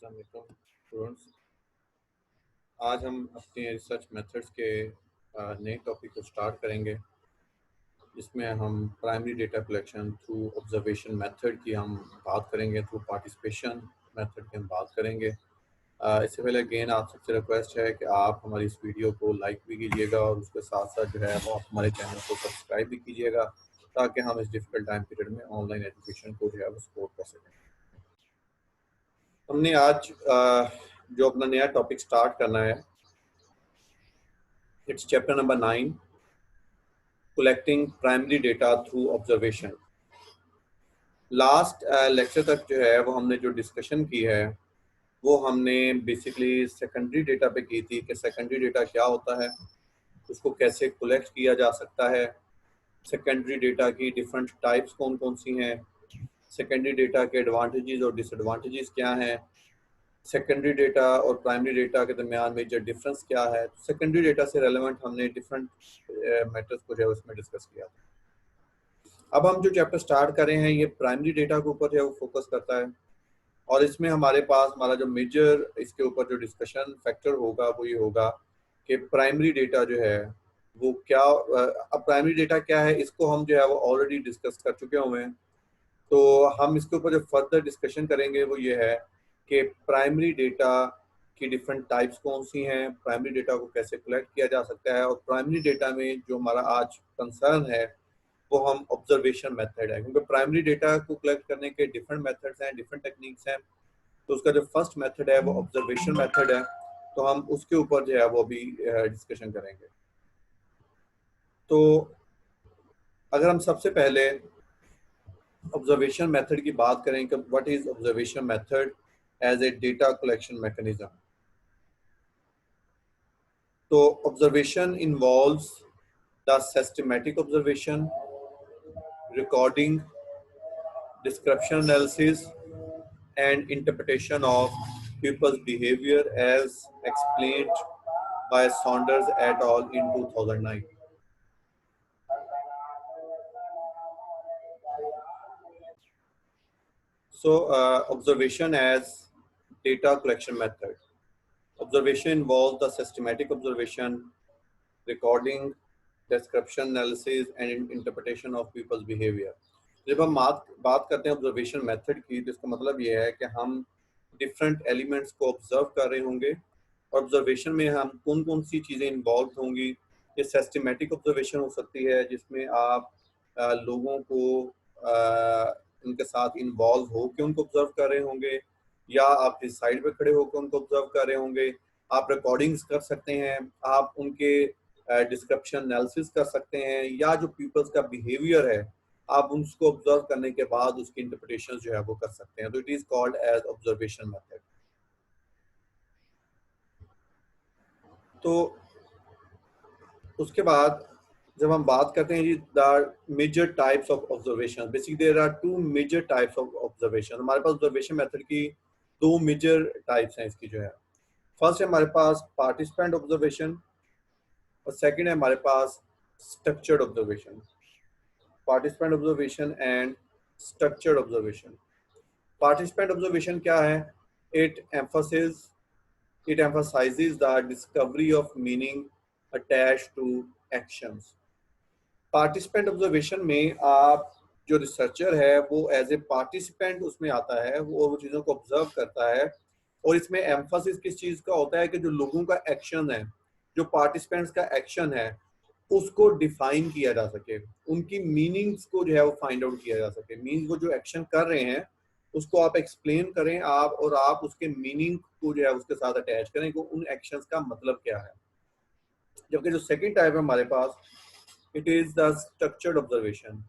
Students, आज हम अपने रिसर्च मेथड्स के नए टॉपिक को स्टार्ट करेंगे, जिसमें हम primary data collection through observation method की हम बात करेंगे, थ्रू पार्टिसिपेशन मेथड की हम बात करेंगे। इससे पहले अगेन आप सबसे रिक्वेस्ट है कि आप हमारी इस वीडियो को लाइक भी कीजिएगा और उसके साथ साथ जो है वो आप हमारे चैनल को सब्सक्राइब भी कीजिएगा, ताकि हम इस डिफ़िकल्ट टाइम पीरियड में ऑनलाइन एजुकेशन को जो है वो सपोर्ट कर सकें। हमने आज जो अपना नया टॉपिक स्टार्ट करना है, it's chapter number 9, collecting primary data through observation. Last lecture तक जो है वो हमने जो डिस्कशन की है वो हमने बेसिकली सेकेंडरी डेटा पे की थी कि सेकेंडरी डेटा क्या होता है, उसको कैसे कलेक्ट किया जा सकता है, सेकेंडरी डेटा की डिफरेंट टाइप्स कौन कौन सी हैं, सेकेंडरी डेटा के एडवांटेजेस और डिसएडवांटेजेस क्या हैं, सेकेंडरी डेटा और प्राइमरी डेटा के दरमियान मेजर डिफरेंस क्या है। सेकेंडरी डेटा से रेलेवेंट हमने डिफरेंट मैटर्स को जो है उसमें डिस्कस किया था। अब हम जो चैप्टर स्टार्ट कर रहे हैं ये प्राइमरी डेटा के ऊपर जो है वो फोकस करता है, और इसमें हमारे पास हमारा जो मेजर इसके ऊपर जो डिस्कशन फैक्टर होगा वो ये होगा कि प्राइमरी डेटा जो है वो क्या। अब प्राइमरी डेटा क्या है इसको हम जो है वो ऑलरेडी डिस्कस कर चुके हुए हैं, तो हम इसके ऊपर जो फर्दर डिस्कशन करेंगे वो ये है कि प्राइमरी डेटा की डिफरेंट टाइप्स कौन सी हैं, प्राइमरी डेटा को कैसे कलेक्ट किया जा सकता है, और प्राइमरी डेटा में जो हमारा आज कंसर्न है वो हम ऑब्जर्वेशन मेथड है, क्योंकि प्राइमरी डेटा को कलेक्ट करने के डिफरेंट मेथड्स हैं, डिफरेंट टेक्निक्स हैं। तो उसका जो फर्स्ट मेथड है वो ऑब्जर्वेशन मेथड है, तो हम उसके ऊपर जो है वो अभी डिस्कशन करेंगे। तो अगर हम सबसे पहले ऑब्जर्वेशन मेथड की बात करें कि what is observation method as a data collection mechanism, तो observation involves the systematic observation, recording, description analysis, and interpretation of people's behavior as explained by Saunders et al. In 2009. So, observation as data collection method. Observation involves the systematic observation, recording, description analysis, and interpretation of people's behavior. जब हम बात करते हैं observation method की, तो इसका मतलब ये है कि हम डिफरेंट एलिमेंट्स को ऑब्जर्व कर रहे होंगे। ऑब्जर्वेशन में हम कौन कौन सी चीज़ें इन्वॉल्व होंगी। ये सिस्टमेटिक ऑब्जर्वेशन हो सकती है जिसमें आप लोगों को उनके साथ इन्वॉल्व हो के उनको ऑब्जर्व कर रहे होंगे, या आप इस साइड पे खड़े होकर उनको ऑब्जर्व कर रहे होंगे। आप रिकॉर्डिंग्स कर सकते हैं, आप उनके डिस्क्रिप्शन एनालिसिस कर सकते हैं, या जो पीपल्स का बिहेवियर है आप उसको ऑब्जर्व करने के बाद उसकी इंटरप्रिटेशन जो है वो कर सकते हैं। तो it is called as observation method. तो उसके बाद जब हम बात करते हैं जी the major types of observation, basically there are two major types of observation. हमारे पास ऑब्जर्वेशन मेथड की दो मेजर टाइप्स हैं इसकी जो है। फर्स्ट है हमारे पास पार्टिसिपेंट ऑब्जर्वेशन, और सेकंड है हमारे पास structured observation. Participant observation and structured observation. Participant observation क्या है? It emphasizes the discovery of meaning attached to actions. Participant observation में आप जो रिसर्चर है वो एज ए पार्टिसिपेंट उसमें आता है, वो चीज़ों को ऑब्जर्व करता है, और इसमें एम्फोसिस किस चीज़ का होता है कि जो लोगों का एक्शन है, जो पार्टिसिपेंट्स का एक्शन है उसको डिफाइन किया जा सके, उनकी मीनिंग्स को जो है वो फाइंड आउट किया जा सके। मीन्स वो जो एक्शन कर रहे हैं उसको आप एक्सप्लेन करें, आप और आप उसके मीनिंग को जो है उसके साथ अटैच करें कि उन एक्शंस का मतलब क्या है। जबकि जो सेकंड टाइप है हमारे पास, it is the structured observation.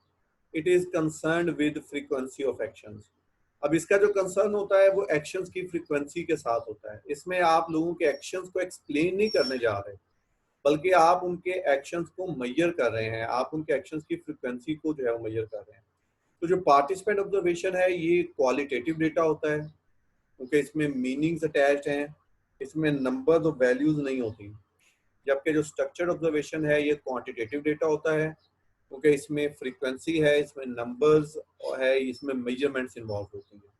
It is concerned with frequency of actions. अब इसका जो कंसर्न होता है वो एक्शंस की फ्रीक्वेंसी के साथ होता है। इसमें आप लोगों के एक्शंस को एक्सप्लेन नहीं करने जा रहे, बल्कि आप उनके एक्शंस को मेजर कर रहे हैं, आप उनके एक्शंस की फ्रीक्वेंसी को जो है वो मेजर कर रहे हैं। तो जो पार्टिसिपेंट ऑब्जर्वेशन है ये क्वालिटेटिव डेटा होता है, क्योंकि इसमें मीनिंग्स अटैच्ड हैं, इसमें नंबर्स और वैल्यूज नहीं होती। जबकि जो स्ट्रक्चर्ड ऑब्जर्वेशन है ये क्वांटिटेटिव डेटा होता है, क्योंकि इसमें फ्रीक्वेंसी है, इसमें नंबर्स है, इसमें मेजरमेंट्स इन्वॉल्व होती हैं।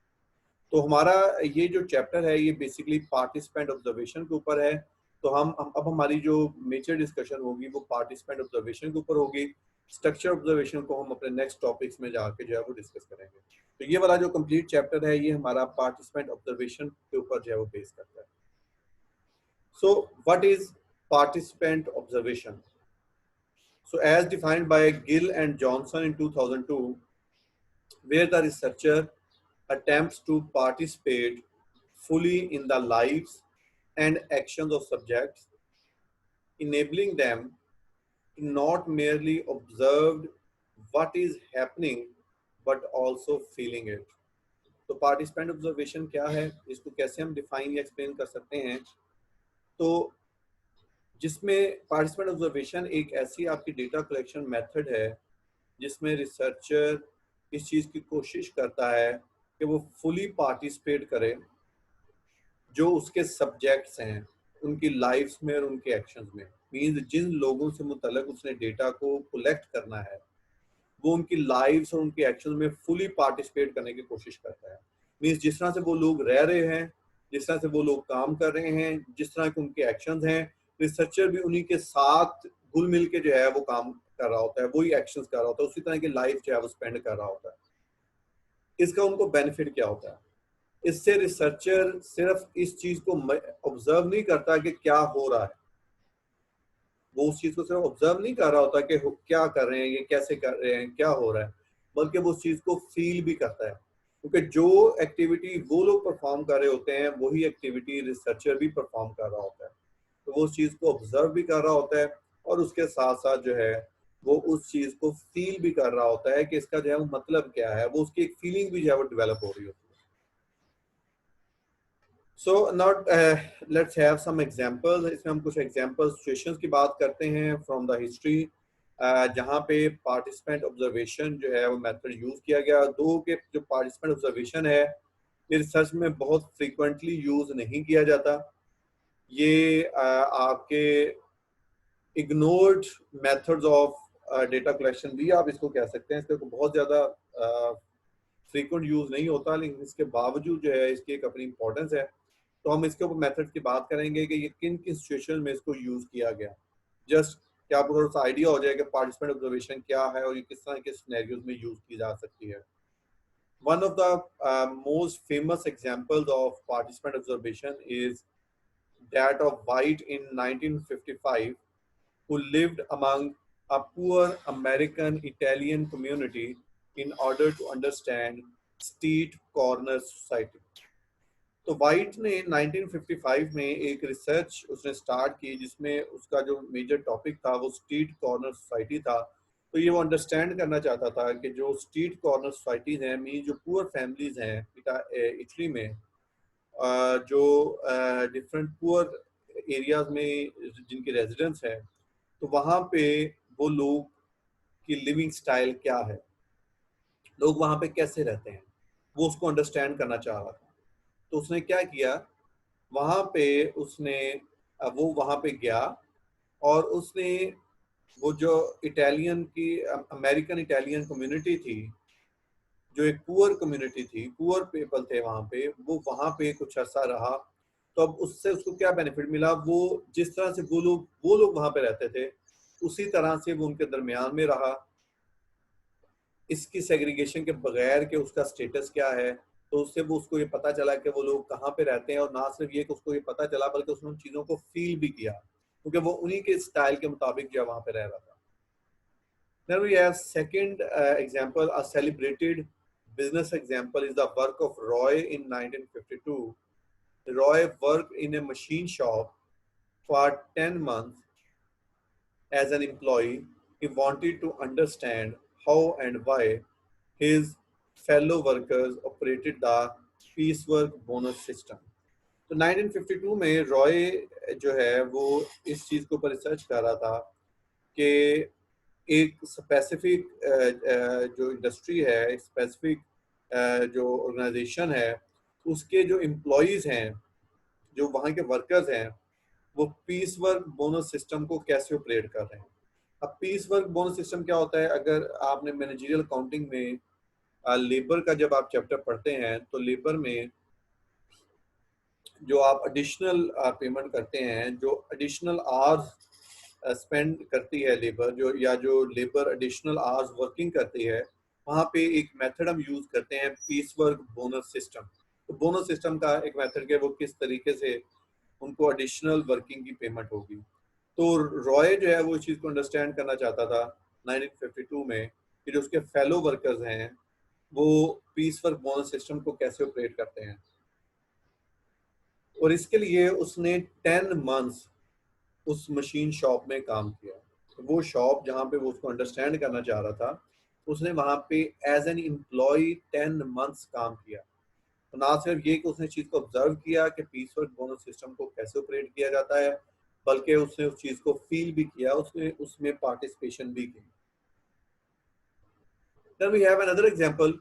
तो हमारा ये जो चैप्टर है ये बेसिकली पार्टिसिपेंट ऑब्जर्वेशन के ऊपर है। तो हम अब हमारी जो मेजर डिस्कशन होगी वो पार्टिसिपेंट ऑब्जर्वेशन के ऊपर होगी। स्ट्रक्चर ऑब्जर्वेशन को हम अपने नेक्स्ट टॉपिक्स में जाके जो है वो डिस्कस करेंगे। तो ये वाला जो कंप्लीट चैप्टर है ये हमारा पार्टिसिपेंट ऑब्जर्वेशन के ऊपर जो है वो बेस करता है। So what is participant observation? So as defined by Gill and Johnson in 2002, where the researcher attempts to participate fully in the lives and actions of subjects, enabling them to not merely observe what is happening but also feeling it. तो participant observation क्या है, इसको कैसे हम define या explain कर सकते हैं? तो जिसमें पार्टिसिपेंट ऑब्जर्वेशन एक ऐसी आपकी डेटा कलेक्शन मेथड है जिसमें रिसर्चर इस चीज़ की कोशिश करता है कि वो फुली पार्टिसिपेट करे जो उसके सब्जेक्ट्स हैं उनकी लाइफ्स में और उनके एक्शंस में। मीन्स जिन लोगों से मुतल्लिक उसने डेटा को कलेक्ट करना है वो उनकी लाइफ्स और उनके एक्शंस में फुली पार्टिसिपेट करने की कोशिश करता है। मीन्स जिस तरह से वो लोग रह रहे हैं, जिस तरह से वो लोग काम कर रहे हैं, जिस तरह के उनके एक्शंस हैं, रिसर्चर भी उन्हीं के साथ घुल मिल के जो है वो काम कर रहा होता है, वही एक्शंस कर रहा होता है, उसी तरह की लाइफ जो है वो स्पेंड कर रहा होता है। इसका उनको बेनिफिट क्या होता है? इससे रिसर्चर सिर्फ इस चीज को ऑब्जर्व नहीं करता कि क्या हो रहा है, वो उस चीज को सिर्फ ऑब्जर्व नहीं कर रहा होता कि क्या कर रहे हैं, ये कैसे कर रहे हैं, क्या हो रहा है, बल्कि वो उस चीज को फील भी करता है। क्योंकि जो एक्टिविटी वो लोग परफॉर्म कर रहे होते हैं वही एक्टिविटी रिसर्चर भी परफॉर्म कर रहा होता है। तो वो उस चीज को ऑब्जर्व भी कर रहा होता है और उसके साथ साथ जो है वो उस चीज को फील भी कर रहा होता है कि इसका जो है वो मतलब क्या है, वो उसकी एक फीलिंग भी जो है वो डेवलप हो रही होती है। So not let's have some examples. इसमें हम कुछ एग्जांपल सिचुएशंस की बात करते हैं फ्रॉम द हिस्ट्री जहाँ पे पार्टिसिपेंट ऑब्जर्वेशन जो है वो मेथड यूज किया गया। दो के जो पार्टिसिपेंट ऑब्जर्वेशन है ये रिसर्च में बहुत फ्रीक्वेंटली यूज नहीं किया जाता। ये आपके ignored methods of data collection भी आप इसको कह सकते हैं। इसका बहुत ज़्यादा फ्रीक्वेंट यूज नहीं होता, लेकिन इसके बावजूद जो है इसकी एक अपनी इंपॉर्टेंस है। तो हम इसके ऊपर मेथड की बात करेंगे कि ये किन किन सिचुएशन में इसको यूज किया गया। जस्ट क्या आपको थोड़ा सा आइडिया हो जाए कि पार्टिसिपेंट ऑब्जर्वेशन क्या है और ये किस तरह के सिनेरियोज में यूज की जा सकती है। One of the most famous examples of participant observation is that of White in 1955, who lived among a poor American Italian community in order to understand street corner society. तो white ने 1955 में एक research उसने start की जिसमें उसका जो major topic था वो स्ट्रीट कॉर्नर सोसाइटी था। तो ये वो अंडरस्टैंड करना चाहता था कि जो स्ट्रीट कॉर्नर सोसाइटीज हैं, मीन जो पुअर फैमिलीज हैं इटली में, जो डिफरेंट पुअर एरियाज में जिनके रेजिडेंट्स हैं, तो वहाँ पे वो लोग की लिविंग स्टाइल क्या है, लोग वहाँ पे कैसे रहते हैं, वो उसको अंडरस्टैंड करना चाह रहा था। तो उसने क्या किया, वहाँ पे उसने वो वहाँ पे गया और उसने वो जो इटालियन की अमेरिकन इटालियन कम्युनिटी थी, जो एक पुअर कम्युनिटी थी, पुअर पीपल थे वहाँ पे, वो वहाँ पे कुछ अर्सा रहा। तो अब उससे उसको क्या बेनिफिट मिला, वो जिस तरह से वो लोग वहाँ पे रहते थे उसी तरह से वो उनके दरमियान में रहा। इसकी सेग्रीगेशन के बगैर कि उसका स्टेटस क्या है, तो उससे वो उसको ये पता चला कि वो लोग कहाँ पे रहते हैं, और ना सिर्फ ये कि उसको ये पता चला बल्कि उसने उन चीज़ों को फील भी किया क्योंकि वो उन्हीं के स्टाइल के मुताबिक जो वहाँ पे रह रहा था। Then we have second example, a celebrated business example is the work of Roy in 1952. Roy worked in a machine shop for 10 months as an employee. He wanted to understand how and why his fellow workers operated the piecework bonus system. तो 1952 में रॉय जो है वो इस चीज़ के ऊपर research कर रहा था कि एक स्पेसिफिक जो इंडस्ट्री है, स्पेसिफिक जो ऑर्गेनाइजेशन है, उसके जो एम्प्लॉयज़ हैं, जो वहाँ के वर्कर्स हैं, वो पीस वर्क बोनस सिस्टम को कैसे ऑपरेट कर रहे हैं। अब पीस वर्क बोनस सिस्टम क्या होता है, अगर आपने मैनेजरियल अकाउंटिंग में लेबर का जब आप चैप्टर पढ़ते हैं तो लेबर में जो आप एडिशनल पेमेंट करते हैं, जो एडिशनल आवर्स स्पेंड करती है लेबर, जो या जो लेबर एडिशनल आवर्स वर्किंग करती है, वहाँ पे एक मेथड हम यूज़ करते हैं पीस वर्क बोनस सिस्टम। तो बोनस सिस्टम का एक मेथड के वो किस तरीके से उनको एडिशनल वर्किंग की पेमेंट होगी। तो रॉय जो है वो इस चीज़ को अंडरस्टैंड करना चाहता था 1952 में कि जो उसके फेलो वर्कर्स हैं वो पीस वर्क बोनस सिस्टम को कैसे ऑपरेट करते हैं, और इसके लिए उसने 10 मंथ्स उस मशीन शॉप में काम किया। तो वो शॉप जहाँ पे वो उसको अंडरस्टैंड करना चाह रहा था, उसने वहाँ पे एज एन एम्प्लॉय 10 मंथ्स काम किया। तो ना सिर्फ ये कि उसने चीज़ को ऑब्जर्व किया कि पीस वर्क बोनस सिस्टम को कैसे ऑपरेट किया जाता है, बल्कि उसने उस चीज़ को फील भी किया, उसने उसमें पार्टिसिपेशन भी की। Then we have another example,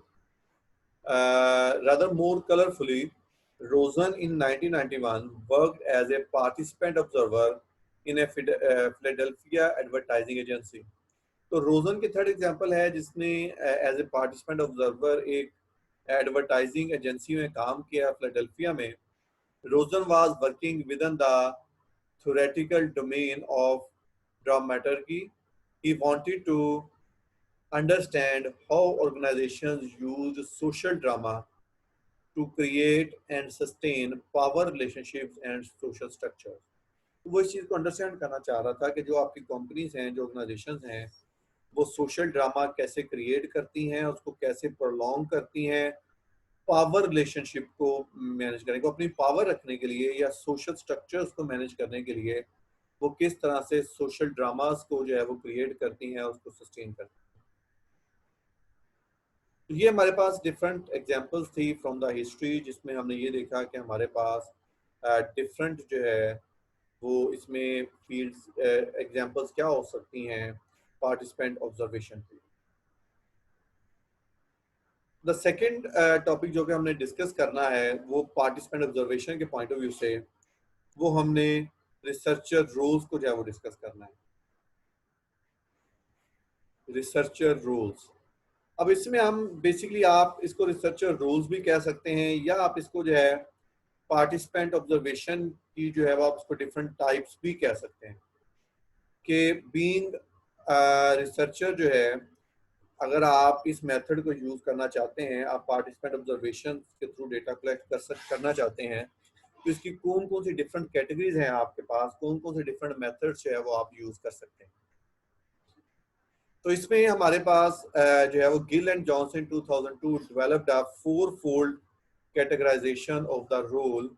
rather more colorfully. Rosen in 1991 worked as a participant observer in a Philadelphia advertising agency. तो रोजन की थर्ड एग्जांपल है जिसने एज ए पार्टिसिपेंट ऑब्जर्वर एक एडवर्टाइजिंग एजेंसी में काम किया फिलाडेल्फिया में। Rosen was working within the theoretical domain of dramaturgy. He wanted to understand how organizations use social drama to create and sustain power relationships and social structures. तो वो इस चीज़ को understand करना चाह रहा था कि जो आपकी कंपनीज हैं, जो ऑर्गेनाइजेशंस हैं, वो सोशल ड्रामा कैसे क्रिएट करती हैं, उसको कैसे प्रोलॉन्ग करती हैं, पावर रिलेशनशिप को मैनेज करने को, अपनी पावर रखने के लिए या सोशल स्ट्रक्चर्स को मैनेज करने के लिए वो किस तरह से सोशल ड्रामास को जो है वो क्रिएट करती हैं, उसको सस्टेन करती हैं। तो ये हमारे पास डिफरेंट एग्जांपल्स थी फ्रॉम द हिस्ट्री, जिसमें हमने ये देखा कि हमारे पास डिफरेंट जो है वो इसमें फील्ड्स एग्जांपल्स क्या हो सकती हैं पार्टिसिपेंट ऑब्जर्वेशन की। द सेकंड टॉपिक जो कि हमने डिस्कस करना है वो पार्टिसिपेंट ऑब्जर्वेशन के पॉइंट ऑफ व्यू से, वो हमने रिसर्चर रोल्स को जो है वो डिस्कस करना है। रिसर्चर रोल्स, अब इसमें हम बेसिकली आप इसको रिसर्चर रोल्स भी कह सकते हैं, या आप इसको जो है पार्टिसिपेंट ऑब्जर्वेशन की जो है वो आप इसको डिफरेंट टाइप्स भी कह सकते हैं। कि बीइंग रिसर्चर जो है, अगर आप इस मेथड को यूज़ करना चाहते हैं, आप पार्टिसिपेंट ऑब्जर्वेशन के थ्रू डेटा कलेक्ट करना चाहते हैं, तो इसकी कौन कौन सी डिफरेंट कैटेगरीज हैं आपके पास, कौन कौन से डिफरेंट मेथड्स जो है वो आप यूज़ कर सकते हैं। तो इसमें हमारे पास जो है वो Gill and Johnson 2002 developed a four fold categorization of the role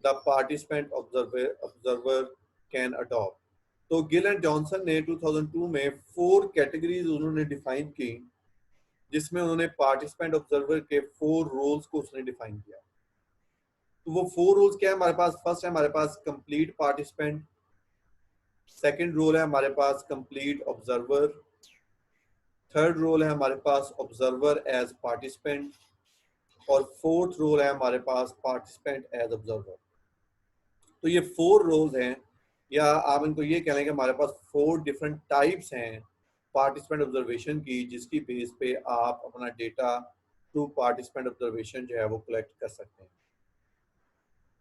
the participant observer can adopt. तो गिल एंड जॉनसन ने 2002 में 4 कैटेगरीज उन्होंने डिफाइन की, जिसमें उन्होंने पार्टिसिपेंट ऑब्जर्वर के 4 रोल्स को उसने डिफाइन किया। तो वो 4 रोल्स क्या है हमारे पास? फर्स्ट है हमारे पास कंप्लीट पार्टिसिपेंट, सेकंड रोल है हमारे पास कंप्लीट ऑब्जर्वर, थर्ड रोल है हमारे पास ऑब्जर्वर एज पार्टिसिपेंट, और फोर्थ रोल है हमारे पास पार्टिसिपेंट एज ऑब्जर्वर। तो ये 4 रोल्स हैं, या आप इनको ये कह लें कि हमारे पास 4 डिफरेंट टाइप्स हैं पार्टिसिपेंट ऑब्जर्वेशन की, जिसकी बेस पे आप अपना डेटा थ्रू पार्टिसिपेंट ऑब्जर्वेशन जो है वो कलेक्ट कर सकते हैं।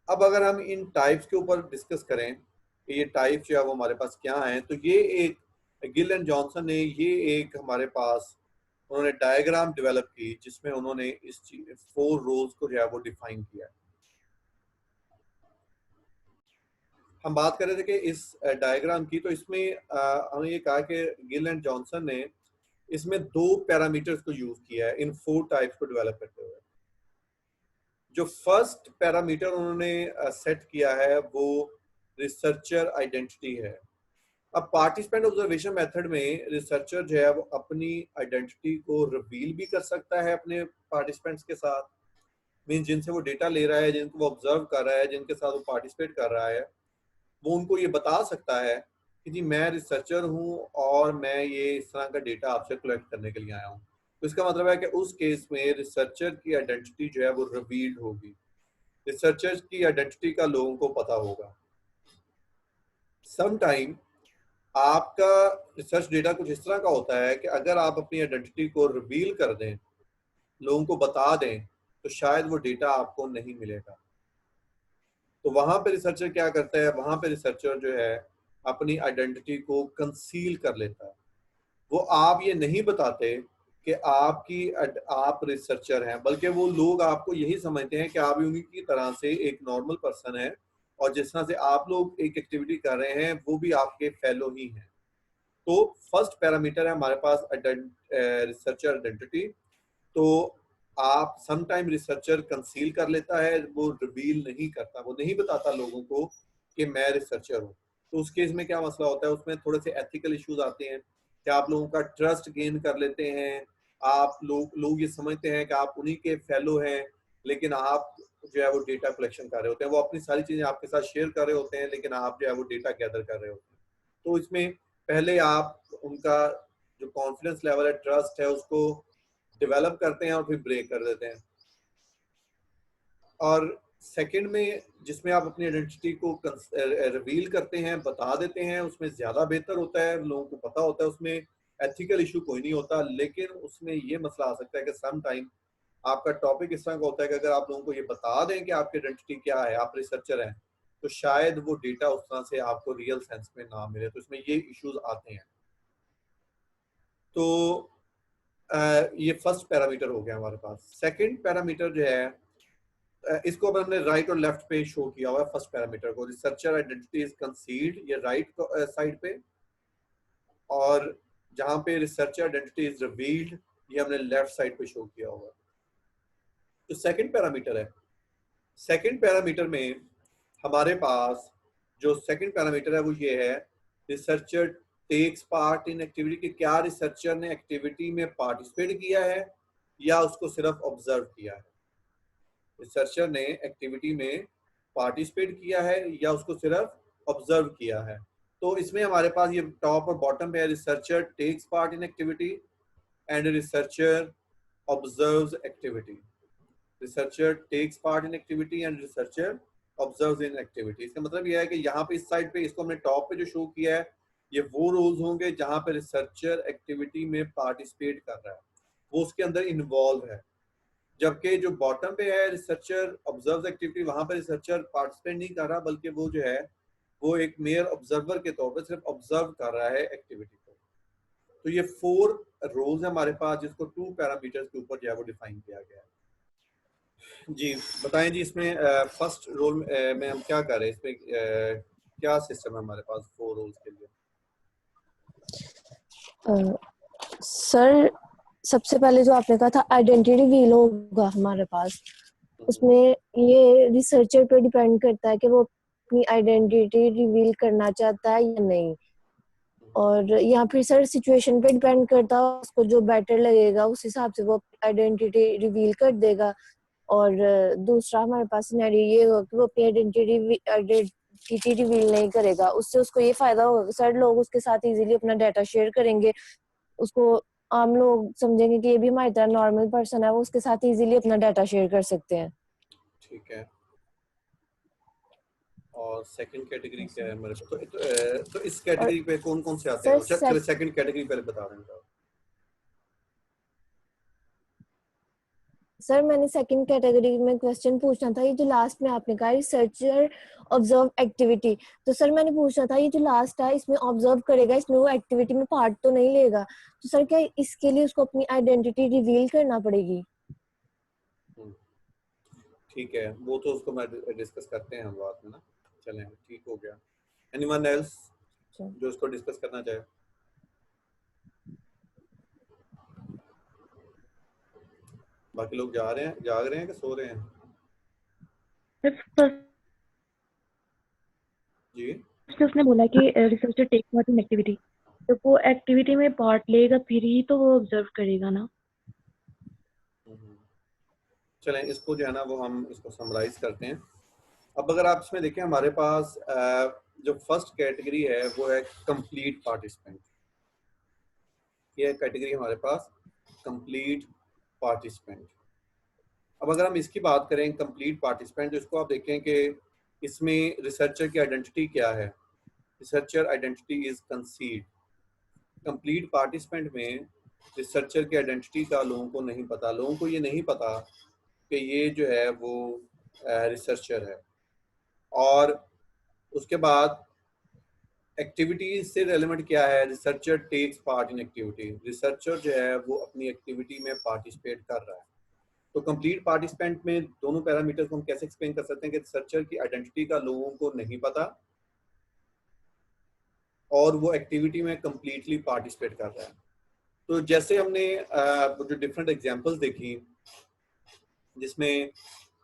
अब अगर हम इन टाइप्स के ऊपर डिस्कस करें कि ये टाइप्स जो है वो हमारे पास क्या हैं, तो ये एक गिल एंड जॉनसन ने ये एक हमारे पास उन्होंने डायग्राम डेवलप की, जिसमें उन्होंने इस 4 रोल्स को जो है वो डिफाइन किया। हम बात कर रहे थे कि इस डायग्राम की, तो इसमें हमने ये कहा कि गिल एंड जॉनसन ने इसमें 2 पैरामीटर्स को यूज किया है इन 4 टाइप्स को डेवलप करते हुए। जो फर्स्ट पैरामीटर उन्होंने सेट किया है वो रिसर्चर आइडेंटिटी है। अब पार्टिसिपेंट ऑब्जर्वेशन मेथड में रिसर्चर जो है वो अपनी आइडेंटिटी को रिवील भी कर सकता है अपने पार्टिसिपेंट्स के साथ, मीन जिनसे वो डेटा ले रहा है, जिनको वो ऑब्जर्व कर रहा है, जिनके साथ वो पार्टिसिपेट कर रहा है, वो उनको ये बता सकता है कि जी मैं रिसर्चर हूँ और मैं ये इस तरह का डेटा आपसे कलेक्ट करने के लिए आया हूँ। तो इसका मतलब है कि उस केस में रिसर्चर की आइडेंटिटी जो है वो रिवील्ड होगी, रिसर्चर की आइडेंटिटी का लोगों को पता होगा। समटाइम आपका रिसर्च डेटा कुछ इस तरह का होता है कि अगर आप अपनी आइडेंटिटी को रिवील कर दें, लोगों को बता दें, तो शायद वो डेटा आपको नहीं मिलेगा। तो वहां पे रिसर्चर क्या करता है, वहां पे रिसर्चर जो है अपनी आइडेंटिटी को कंसील कर लेता है। वो आप ये नहीं बताते कि आप रिसर्चर हैं, बल्कि वो लोग आपको यही समझते हैं कि आप उन्हीं की तरह से एक नॉर्मल पर्सन है, और जिस तरह से आप लोग एक एक्टिविटी कर रहे हैं वो भी आपके फेलो ही हैं। तो फर्स्ट पैरामीटर है हमारे पास रिसर्चर आइडेंटिटी। तो आप समटाइम रिसर्चर कंसील कर लेता है, वो रिवील नहीं करता, वो नहीं बताता लोगों को कि मैं रिसर्चर हूँ। तो उस केस में क्या मसला होता है, उसमें थोड़े से एथिकल इश्यूज आते हैं कि आप लोगों का ट्रस्ट गेन कर लेते हैं, आप लोग ये समझते हैं कि आप उन्हीं के फेलो हैं, लेकिन आप जो है वो डेटा कलेक्शन कर रहे होते हैं, वो अपनी सारी चीजें आपके साथ शेयर कर रहे होते हैं, लेकिन आप जो है वो डेटा गैदर कर रहे होते हैं। तो इसमें पहले आप उनका जो कॉन्फिडेंस लेवल है, ट्रस्ट है, उसको डेवलप करते हैं और फिर ब्रेक कर देते हैं। और सेकंड में जिसमें आप अपनी आइडेंटिटी को रिवील करते हैं, बता देते हैं, उसमें ज़्यादा बेहतर होता है, लोगों को पता होता है, उसमें एथिकल इशू कोई नहीं होता। लेकिन उसमें ये मसला आ सकता है कि सम टाइम आपका टॉपिक इस तरह का होता है कि अगर आप लोगों को ये बता दें कि आपकी आइडेंटिटी क्या है, आप रिसर्चर हैं, तो शायद वो डेटा उस तरह से आपको रियल सेंस में ना मिले, तो इसमें ये इश्यूज आते हैं। तो ये फर्स्ट पैरामीटर हो गया हमारे पास। सेकंड पैरामीटर जो है, इसको अब हमने राइट और लेफ्ट पे शो किया हुआ है। फर्स्ट पैरामीटर को रिसर्चर आइडेंटिटी इज कंसील्ड, ये राइट साइड पे, और जहां पे रिसर्चर आइडेंटिटी इज रिवील्ड ये हमने लेफ्ट साइड पे शो किया हुआ है। तो सेकंड पैरामीटर है, सेकंड पैरामीटर में हमारे पास जो सेकंड पैरामीटर है वो ये है, researcher takes part in activity, कि क्या रिसर्चर ने एक्टिविटी में पार्टिसिपेट किया है या उसको सिर्फ ऑब्जर्व किया है। रिसर्चर ने एक्टिविटी में पार्टिसिपेट किया है या उसको सिर्फ ऑब्जर्व किया है। तो इसमें हमारे पास ये टॉप और बॉटम पे है, researcher takes part in activity and researcher observes activity. Researcher takes part in activity and researcher observes in activity. इसका मतलब यह है कि यहाँ पे इस साइड पे इसको हमने टॉप पे जो शो किया है, ये वो रोल्स होंगे जहाँ पे रिसर्चर एक्टिविटी में पार्टिसिपेट कर रहा है, वो उसके अंदर इन्वॉल्व है। जबकि जो बॉटम पे है रिसर्चर ऑब्जर्व एक्टिविटी, वहां पर रिसर्चर पार्टिसिपेट नहीं कर रहा, बल्कि वो जो है वो एक मेयर ऑब्जर्वर के तौर पर सिर्फ ऑब्जर्व कर रहा है एक्टिविटी को। तो ये 4 रोल्स है हमारे पास, जिसको 2 पैरामीटर्स के ऊपर जो है वो डिफाइन किया गया है। जी बताएं जी, इसमें फर्स्ट रोल में हम क्या कर रहे हैं, इसमें क्या सिस्टम है हमारे पास 4 रोल्स के लिए। सर सबसे पहले जो आपने कहा था आइडेंटिटी रिवील होगा हमारे पास, उसमें ये रिसर्चर पे डिपेंड करता है कि वो अपनी आइडेंटिटी रिवील करना चाहता है या नहीं, और यहाँ फिर सर सिचुएशन पे डिपेंड करता है, उसको जो बेटर लगेगा उस हिसाब से वो आइडेंटिटी रिवील कर देगा। और दूसरा हमारे पास सिनेरियो ये होगा कि वो अपनी आइडेंटिटी रिवील नहीं करेगा, उससे उसको ये फायदा होगा सर, लोग उसके साथ इजीली अपना डाटा शेयर करेंगे, उसको आम लोग समझेंगे कि ये भी हमारी तरह नॉर्मल पर्सन है, वो उसके साथ इजीली अपना डाटा शेयर कर सकते हैं। ठीक है, और सेकंड कैटेगरी क्या है हमारे पास, तो इस कैटेगरी पे कौन कौन से आते हैं? चलो सेकंड कैटेगरी पहले बता रहे हैं। सर मैंने सेकंड कैटेगरी में क्वेश्चन पूछना था, ये जो लास्ट में आपने कहा रिसर्चर ऑब्जर्व एक्टिविटी, तो सर मैंने पूछना था ये जो लास्ट है इसमें ऑब्जर्व करेगा, इसमें वो एक्टिविटी में पार्ट तो नहीं लेगा, तो सर क्या इसके लिए उसको अपनी आइडेंटिटी रिवील करना पड़ेगी? ठीक है, वो तो उसको मैं डिस्कस करते हैं हम बाद में ना। चलें, ठीक हो गया। एनीवन एल्स जो इसको डिस्कस करना चाहे? बाकी लोग जाग रहे हैं कि सो रहे हैं? जी उसने बोला कि researcher take part in activity, तो वो एक्टिविटी में पार्ट लेगा फिर ही तो वो ऑब्जर्व करेगा ना। चलें, इसको जो है ना वो हम इसको समराइज करते हैं। अब अगर आप इसमें देखें, हमारे पास जो फर्स्ट कैटेगरी है वो है कंप्लीट पार्टिसिपेंट। ये कैटेगरी हमारे पास कंप्लीट पार्टिसिपेंट। अब अगर हम इसकी बात करें कंप्लीट पार्टिसिपेंट, तो इसको आप देखें कि इसमें रिसर्चर की आइडेंटिटी क्या है। Researcher identity is concealed. Complete participant में रिसर्चर की आइडेंटिटी का लोगों को नहीं पता, लोगों को ये नहीं पता कि ये जो है वो रिसर्चर है। और उसके बाद एक्टिविटी से रेलेवेंट क्या है, researcher takes part in activity, researcher जो है वो अपनी एक्टिविटी में पार्टिसिपेट कर रहा है। तो कंप्लीट पार्टिसिपेंट में दोनों पैरामीटर्स को हम कैसे एक्सप्लेन कर सकते हैं कि रिसर्चर की आइडेंटिटी का लोगों को नहीं पता और वो एक्टिविटी में कंप्लीटली पार्टिसिपेट कर रहा है। तो जैसे हमने जो डिफरेंट एग्जांपल्स देखी, जिसमें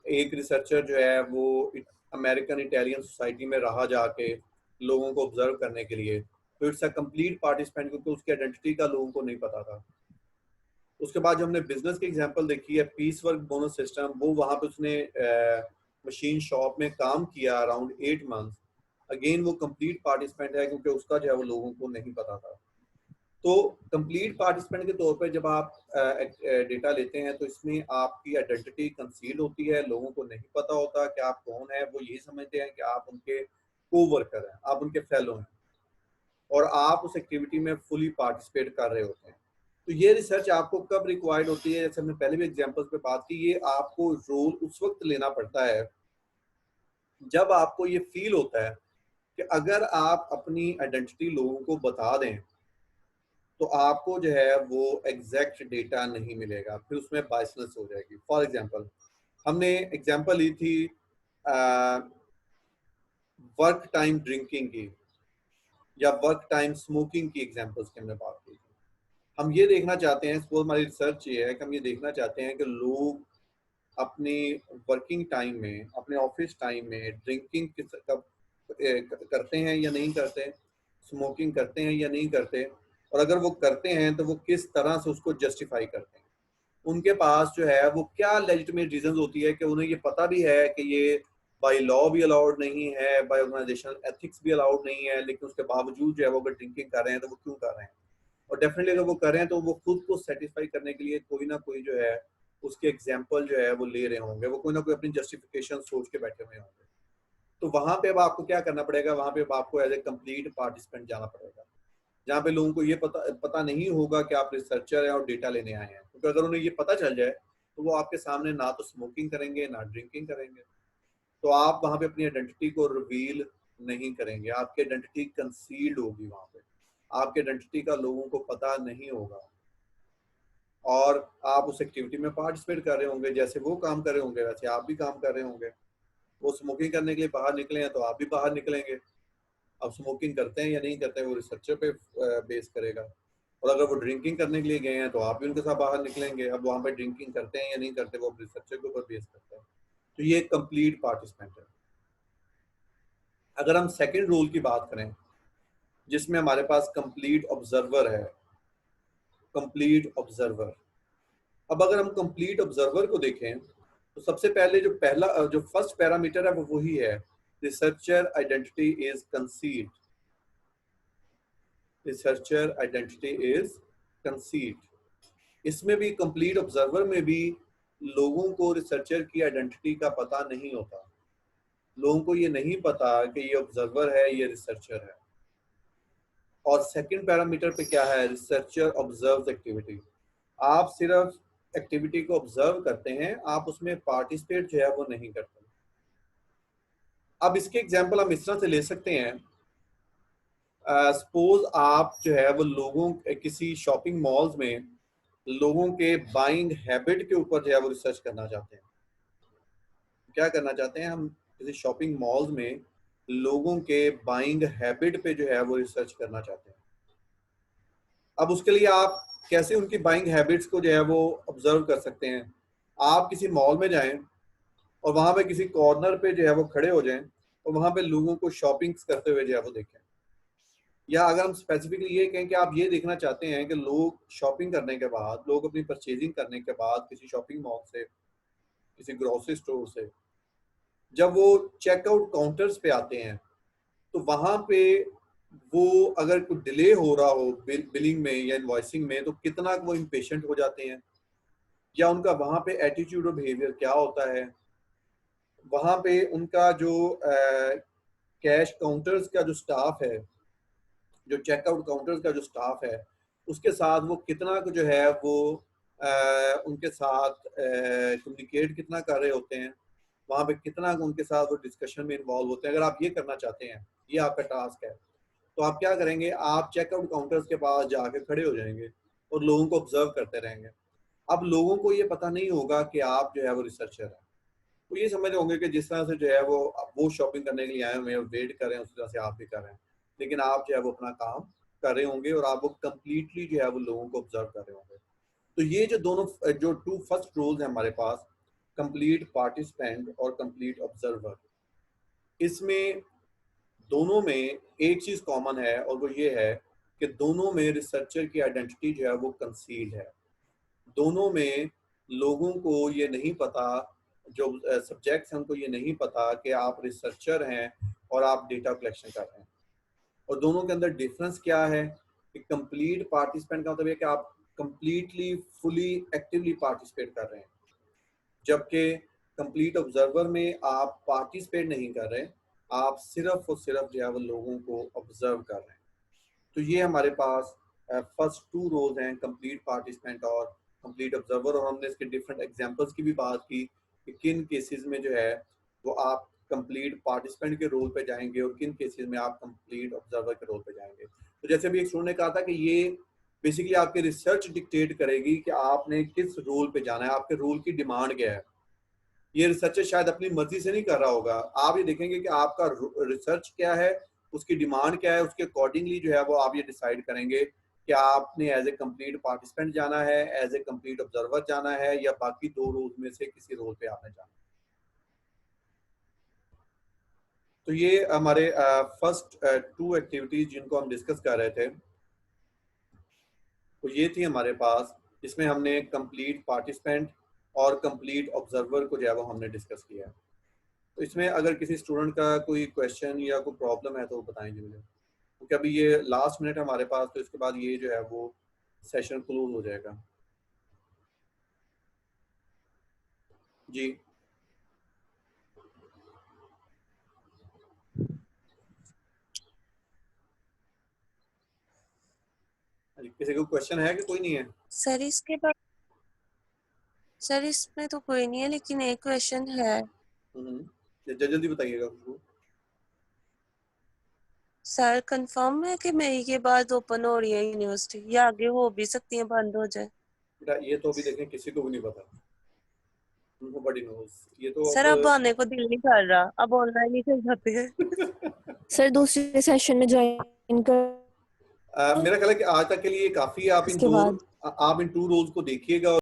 एक रिसर्चर जो है वो अमेरिकन इटालियन सोसाइटी में रहा जाके लोगों को ऑब्जर्व करने के लिए, तो इट्स अ कंप्लीट पार्टिसिपेंट, क्योंकि उसकी आइडेंटिटी का लोगों को नहीं पता था। उसके बाद जो हमने बिजनेस की एग्जांपल देखी है, पीस वर्क बोनस सिस्टम, वो वहाँ पे उसने मशीन शॉप में काम किया अराउंड 8 मंथ्स। अगेन वो कंप्लीट पार्टिसिपेंट है क्योंकि उसका जो है वो लोगों को नहीं पता था। तो कंप्लीट पार्टिसिपेंट के तौर पे जब आप डेटा लेते हैं तो इसमें आपकी आइडेंटिटी कंसील होती है, लोगों को नहीं पता होता कि आप कौन है, वो यही समझते हैं कि आप उनके कोवर्कर हैं, आप उनके फेलो हैं और आप उस एक्टिविटी में फुली पार्टिसिपेट कर रहे होते हैं। तो ये रिसर्च आपको कब रिक्वायर्ड होती है, जैसे हमने पहले भी एग्जांपल्स पे बात की, ये आपको रोल उस वक्त लेना पड़ता है जब आपको ये फील होता है कि अगर आप अपनी आइडेंटिटी लोगों को बता दें तो आपको जो है वो एग्जैक्ट डेटा नहीं मिलेगा, फिर उसमें बायसनेस हो जाएगी। फॉर एग्जांपल हमने एग्जांपल ली थी वर्क टाइम ड्रिंकिंग की या वर्क टाइम स्मोकिंग की एग्जांपल्स की हमने बात की। हम ये देखना चाहते हैं, सपोज हमारी रिसर्च ये है कि हम ये देखना चाहते हैं कि लोग अपनी वर्किंग टाइम में, अपने ऑफिस टाइम में ड्रिंकिंग कब करते हैं या नहीं करते, स्मोकिंग करते हैं या नहीं करते, और अगर वो करते हैं तो वो किस तरह से उसको जस्टिफाई करते हैं। उनके पास जो है वो क्या लेजिटिमेट रीजंस होती है कि उन्हें ये पता भी है कि ये बाय लॉ भी अलाउड नहीं है, बाय ऑर्गेनाइजेशनल एथिक्स भी अलाउड नहीं है, लेकिन उसके बावजूद जो है वो अगर ड्रिंकिंग कर रहे हैं तो वो क्यों कर रहे हैं। और डेफिनेटली अगर वो कर रहे हैं तो वो खुद को सेटिस्फाई करने के लिए कोई ना कोई जो है उसके एग्जाम्पल जो है वो ले रहे होंगे, वो कोई ना कोई अपनी जस्टिफिकेशन सोच के बैठे हुए होंगे। तो वहां पे अब आपको क्या करना पड़ेगा, वहां पे अब आपको एज ए कंप्लीट पार्टिसिपेंट जाना पड़ेगा, जहाँ पे लोगों को ये पता नहीं होगा कि आप रिसर्चर हैं और डेटा लेने आए हैं, क्योंकि अगर उन्हें ये पता चल जाए तो वो आपके सामने ना तो स्मोकिंग करेंगे ना ड्रिंकिंग करेंगे। तो आप वहां पे अपनी आइडेंटिटी को रिवील नहीं करेंगे, आपकी आइडेंटिटी कंसील्ड होगी, वहां पे आपकी आइडेंटिटी का लोगों को पता नहीं होगा और आप उस एक्टिविटी में पार्टिसिपेट कर रहे होंगे, जैसे वो काम कर रहे होंगे वैसे आप भी काम कर रहे होंगे। वो स्मोकिंग करने के लिए बाहर निकले हैं तो आप भी बाहर निकलेंगे। अब स्मोकिंग करते हैं या नहीं करते हैं वो रिसर्चर पे बेस करेगा, और अगर वो ड्रिंकिंग करने के लिए गए हैं तो आप भी उनके साथ बाहर निकलेंगे। अब वहाँ पे ड्रिंकिंग करते हैं या नहीं करते वो रिसर्चर के ऊपर बेस करता है। तो ये कंप्लीट पार्टिसिपेंट है। अगर हम सेकेंड रूल की बात करें जिसमें हमारे पास कंप्लीट ऑब्जर्वर है, कंप्लीट ऑब्जर्वर, अब अगर हम कंप्लीट ऑब्जर्वर को देखें तो सबसे पहले जो फर्स्ट पैरामीटर है वो वही है, researcher identity is concealed, researcher identity is concealed. इसमें भी कंप्लीट ऑब्जर्वर में भी लोगों को रिसर्चर की आइडेंटिटी का पता नहीं होता, लोगों को ये नहीं पता कि ये ऑब्जर्वर है, ये रिसर्चर है। और सेकंड पैरामीटर पे क्या है, रिसर्चर ऑब्जर्व्स एक्टिविटी, आप सिर्फ एक्टिविटी को ऑब्जर्व करते हैं, आप उसमें पार्टिसिपेट जो है वो नहीं करते। अब इसके एग्जांपल हम इस तरह से ले सकते हैं, सपोज आप जो है वो लोगों किसी शॉपिंग मॉल्स में लोगों के बाइंग हैबिट के ऊपर जो है वो रिसर्च करना चाहते हैं। क्या करना चाहते हैं, हम किसी शॉपिंग मॉल्स में लोगों के बाइंग हैबिट पे जो है वो रिसर्च करना चाहते हैं। अब उसके लिए आप कैसे उनकी बाइंग हैबिट्स को जो है वो ऑब्जर्व कर सकते हैं, आप किसी मॉल में जाएं और वहां पे किसी कॉर्नर पे जो है वो खड़े हो जाएं और वहां पे लोगों को शॉपिंग करते हुए जो है वो देखें। या अगर हम स्पेसिफिकली ये कहें कि आप ये देखना चाहते हैं कि लोग शॉपिंग करने के बाद, लोग अपनी परचेजिंग करने के बाद किसी शॉपिंग मॉल से, किसी ग्रोसरी स्टोर से जब वो चेकआउट काउंटर्स पे आते हैं तो वहां पे वो अगर कोई डिले हो रहा हो बिलिंग में या इनवॉइसिंग में तो कितना वो इम्पेशेंट हो जाते हैं, या उनका वहां पे एटीट्यूड और बिहेवियर क्या होता है, वहां पे उनका जो कैश काउंटर्स का जो स्टाफ है, जो चेकआउट काउंटर्स का जो स्टाफ है, उसके साथ वो कितना जो है वो उनके साथ कम्युनिकेट कितना कर रहे होते हैं, वहाँ पे कितना उनके साथ वो डिस्कशन में इन्वॉल्व होते हैं। अगर आप ये करना चाहते हैं, ये आपका टास्क है, तो आप क्या करेंगे, आप चेकआउट काउंटर्स के पास जाके खड़े हो जाएंगे और लोगों को ऑब्जर्व करते रहेंगे। अब लोगों को ये पता नहीं होगा कि आप जो है वो रिसर्चर हैं, वो ये समझ होंगे कि जिस तरह से जो है वो शॉपिंग करने के लिए आए हुए हैं, वेट कर रहे हैं, उसी तरह से आप भी कर रहे हैं, लेकिन आप जो है वो अपना काम कर रहे होंगे और आप वो कम्प्लीटली जो है वो लोगों को ऑब्जर्व कर रहे होंगे। तो ये जो दोनों जो टू फर्स्ट रोल्स हैं हमारे पास, कंप्लीट पार्टिसिपेंट और कंप्लीट ऑब्जर्वर, इसमें दोनों में एक चीज कॉमन है और वो ये है कि दोनों में रिसर्चर की आइडेंटिटी जो है वो कंसील्ड है। दोनों में लोगों को ये नहीं पता, जो सब्जेक्ट्स हैं उनको ये नहीं पता कि आप रिसर्चर हैं और आप डेटा कलेक्शन कर रहे हैं। और दोनों के अंदर डिफरेंस क्या है कि कंप्लीट पार्टिसिपेंट का मतलब है कि आप कंप्लीटली फुली एक्टिवली पार्टिसिपेट कर रहे हैं, जबकि कंप्लीट ऑब्जर्वर में आप पार्टिसिपेट नहीं कर रहे, आप सिर्फ और सिर्फ जो है वो लोगों को ऑब्जर्व कर रहे हैं। तो ये हमारे पास फर्स्ट टू रोल्स हैं, कंप्लीट पार्टिसिपेंट और कंप्लीट ऑब्जर्वर। और हमने इसके डिफरेंट एग्जांपल्स की भी बात की कि किन केसेस में जो है वो आप कंप्लीट पार्टिसिपेंट के रोल पे जाएंगे और किन केसेस में आप कंप्लीट ऑब्जर्वर के रोल पे जाएंगे। तो जैसे अभी एक स्टूडेंट ने कहा था कि ये बेसिकली आपकी रिसर्च डिक्टेट करेगी कि आपने किस रोल पे जाना है, आपके रोल की डिमांड क्या है। ये रिसर्चर शायद अपनी मर्जी से नहीं कर रहा होगा, आप ये देखेंगे कि आपका रिसर्च क्या है, उसकी डिमांड क्या है, उसके अकॉर्डिंगली जो है वो आप ये डिसाइड करेंगे कि आपने एज ए कंप्लीट पार्टिसिपेंट जाना है, एज ए कंप्लीट ऑब्जर्वर जाना है, या बाकी दो रोल में से किसी रोल पे आपने जाना है। तो ये हमारे फर्स्ट टू एक्टिविटीज जिनको हम डिस्कस कर रहे थे, तो ये थी हमारे पास। इसमें हमने कंप्लीट पार्टिसिपेंट और कंप्लीट ऑब्जर्वर को जो है वो हमने डिस्कस किया है। तो इसमें अगर किसी स्टूडेंट का कोई क्वेश्चन या कोई प्रॉब्लम है तो वो बताएं जी मुझे, क्योंकि अभी ये लास्ट मिनट हमारे पास, तो इसके बाद ये जो है वो सेशन क्लोज हो जाएगा। जी किसी को क्वेश्चन है कि कोई नहीं है? सर इसके बाद सर इसमें तो कोई नहीं है, लेकिन एक क्वेश्चन है। जल्दी बताइएगा उसको। सर कंफर्म है कि मई के बाद ओपन हो रही है यूनिवर्सिटी, या आगे हो भी सकती है बंद हो जाए? बेटा ये तो अभी देखें किसी को भी नहीं पता, नोबडी नोज़। ये तो सर अब आने को दिल नहीं कर रहा, अब ऑनलाइन ही चल जाते हैं। सर दूसरे सेशन में ज्वाइन कर मेरा ख्याल है कि आज तक के लिए काफी। आप इन इसके बाद टू रोल्स को देखिएगा